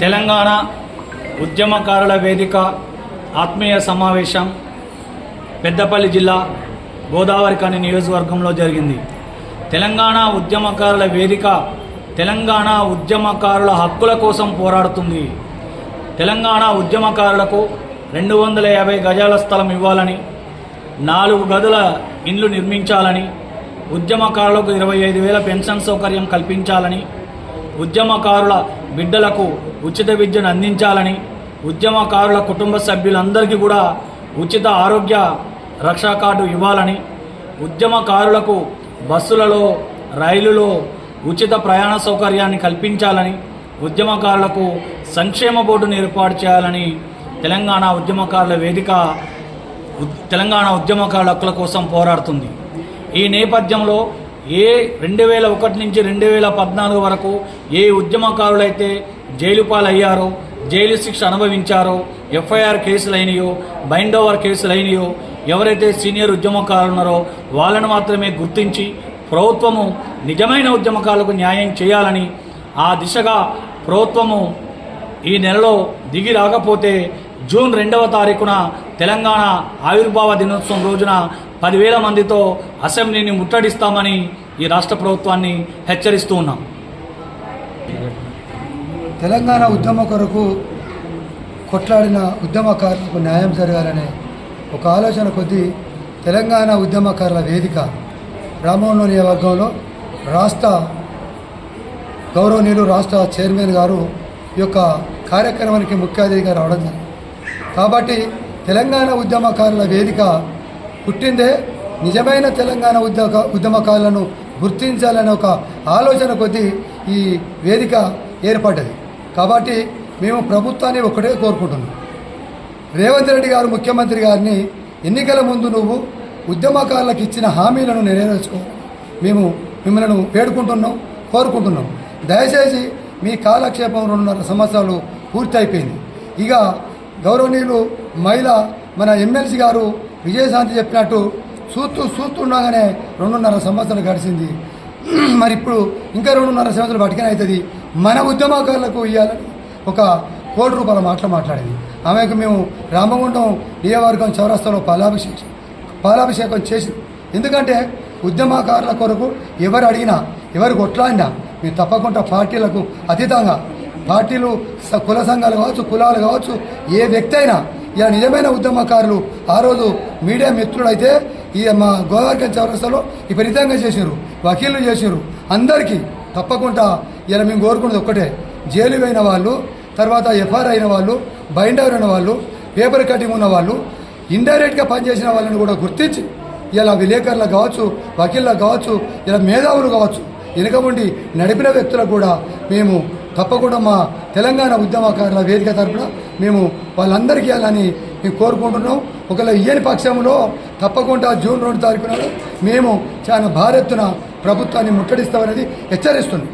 తెలంగాణ ఉద్యమకారుల వేదిక ఆత్మీయ సమావేశం పెద్దపల్లి జిల్లా గోదావరిఖని నియోజకవర్గంలో జరిగింది. తెలంగాణ ఉద్యమకారుల వేదిక తెలంగాణ ఉద్యమకారుల హక్కుల కోసం పోరాడుతుంది. తెలంగాణ ఉద్యమకారులకు 250 గజాల స్థలం ఇవ్వాలని, 4 గదుల ఇండ్లు నిర్మించాలని, ఉద్యమకారులకు 25,000 పెన్షన్ సౌకర్యం కల్పించాలని, ఉద్యమకారుల బిడ్డలకు ఉచిత విద్యను అందించాలని, ఉద్యమకారుల కుటుంబ సభ్యులందరికీ కూడా ఉచిత ఆరోగ్య రక్షా కార్డు ఇవ్వాలని, ఉద్యమకారులకు బస్సులలో రైలులో ఉచిత ప్రయాణ సౌకర్యాన్ని కల్పించాలని, ఉద్యమకారులకు సంక్షేమ బోర్డును ఏర్పాటు చేయాలని తెలంగాణ ఉద్యమకారుల వేదిక తెలంగాణ ఉద్యమకారుల హక్కుల కోసం పోరాడుతుంది. ఈ నేపథ్యంలో 2001 నుంచి 2014 వరకు ఏ ఉద్యమకారులైతే జైలు పాలయ్యారో, జైలు శిక్ష అనుభవించారో, ఎఫ్ఐఆర్ కేసులు అయినాయో, బైండ్ ఓవర్ కేసులు అయినాయో, ఎవరైతే సీనియర్ ఉద్యమకారులు ఉన్నారో వాళ్ళను మాత్రమే గుర్తించి ప్రభుత్వము నిజమైన ఉద్యమకారులకు న్యాయం చేయాలని, ఆ దిశగా ప్రభుత్వము ఈ నెలలో దిగి రాకపోతే జూన్ 2వ తారీఖున తెలంగాణ ఆవిర్భావ దినోత్సవం రోజున 10,000 మందితో అసెంబ్లీని ముట్టడిస్తామని ఈ రాష్ట్ర ప్రభుత్వాన్ని హెచ్చరిస్తూ ఉన్నాం. తెలంగాణ ఉద్యమ కొరకు కొట్లాడిన ఉద్యమకారులకు న్యాయం జరగాలనే ఒక ఆలోచన కొద్దీ తెలంగాణ ఉద్యమకారుల వేదిక రామవరం నియోజకవర్గంలో రాష్ట్ర గౌరవనీయులు రాష్ట్ర చైర్మన్ గారు ఈ యొక్క కార్యక్రమానికి ముఖ్య అతిథిగా రావడం జరిగింది. కాబట్టి తెలంగాణ ఉద్యమకారుల వేదిక పుట్టిందే నిజమైన తెలంగాణ ఉద్యమకారులను గుర్తించాలనే ఒక ఆలోచన కొద్దీ ఈ వేదిక ఏర్పడ్డది. కాబట్టి మేము ప్రభుత్వాన్ని ఒకటే కోరుకుంటున్నాం, రేవంత్ రెడ్డి గారు ముఖ్యమంత్రి గారిని ఎన్నికల ముందు నువ్వు ఉద్యమకారులకు ఇచ్చిన హామీలను నెరవేర్చుకోవాలి మేము మిమ్మల్ని వేడుకుంటున్నాం, కోరుకుంటున్నాం. దయచేసి మీ కాలక్షేపం 2.5 సంవత్సరాలు పూర్తి అయిపోయింది. ఇక గౌరవనీయులు మన ఎమ్మెల్సీ గారు విజయశాంతి చెప్పినట్టు చూస్తుండగానే 2.5 సంవత్సరాలు గడిచింది. మరి ఇప్పుడు ఇంకా 2.5 సంవత్సరాలు పట్టుకనే అవుతుంది. మన ఉద్యమకారులకు ఇవ్వాలని ఒక ₹1 కోటి మాట్లాడింది. ఆమెకు మేము రామగుండం నియోజకవర్గం చౌరస్తాలో పాలాభిషేకం చేసి, ఎందుకంటే ఉద్యమకారుల కొరకు ఎవరు అడిగినా ఎవరు కొట్లాడినా మేము తప్పకుండా పార్టీలకు అతీతంగా, పార్టీలు కుల సంఘాలు కావచ్చు, కులాలు కావచ్చు, ఏ వ్యక్తి అయినా ఇలా నిజమైన ఉద్యమకారులు ఆ రోజు మీడియా మిత్రులు అయితే ఈ మా గోదావరిఖని చౌరస్తాలో విపరీతంగా చేసారు, వకీళ్ళు చేసారు. అందరికీ తప్పకుండా ఇలా మేము కోరుకున్నది ఒక్కటే, జైలు అయిన వాళ్ళు, తర్వాత ఎఫ్ఐఆర్ అయిన వాళ్ళు, బైండర్ అయిన వాళ్ళు, పేపర్ కటింగ్ ఉన్న వాళ్ళు, ఇండైరెక్ట్గా పనిచేసిన వాళ్ళని కూడా గుర్తించి ఇలా విలేకరులకు కావచ్చు, వకీళ్ళకు కావచ్చు, ఇలా మేధావులు కావచ్చు, వెనుక ఉండి నడిపిన వ్యక్తులకు కూడా మేము తప్పకుండా మా తెలంగాణ ఉద్యమకారుల వేదిక తరపున మేము వాళ్ళందరికీ వెళ్ళాలని మేము కోరుకుంటున్నాం. ఒకవేళ ఇయ్యని పక్షంలో తప్పకుండా జూన్ 2 తారీఖున మేము చాలా భారీ ఎత్తున ప్రభుత్వాన్ని ముట్టడిస్తామనేది హెచ్చరిస్తున్నాం.